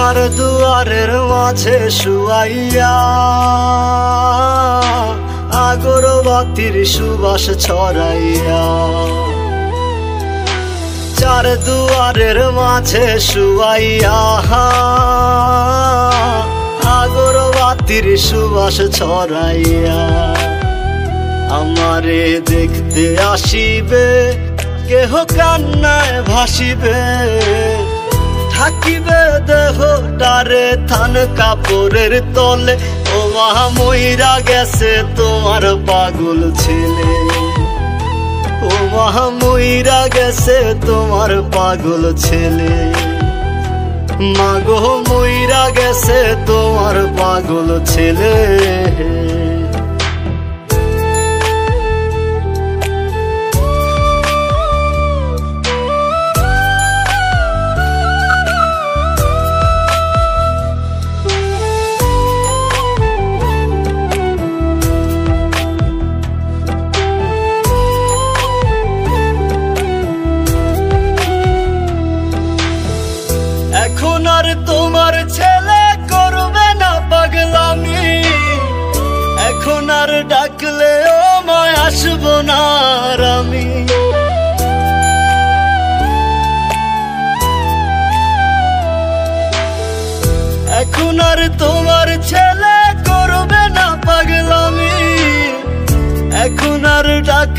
চার দুয়ারের মাঝে শুয়াইয়া আগরবাতির সুবাস ছড়াইয়া, চার দুয়ারের মাঝে শুয়াইয়া আগরবাতির সুবাস ছড়াইয়া, আমারে দেখতে আসিবে কেহ কান্নায় ভাসিবে, থাকিবে দেহটারে থান কাপড়ের তলে। ও মা মইরা গেছে তোমার পাগল ছেলে, ও মা মইরা গেছে তোমার পাগল ছেলে, মাগো মইরা গেছে তোমার পাগল ছেলে। এখন আর তোমার ছেলে করবে না পাগলামি, এখন আর ডাকলে ও মায় আসবো না আর আমি। এখন আর তোমার ছেলে করবে না পাগলামি, এখন আর ডাক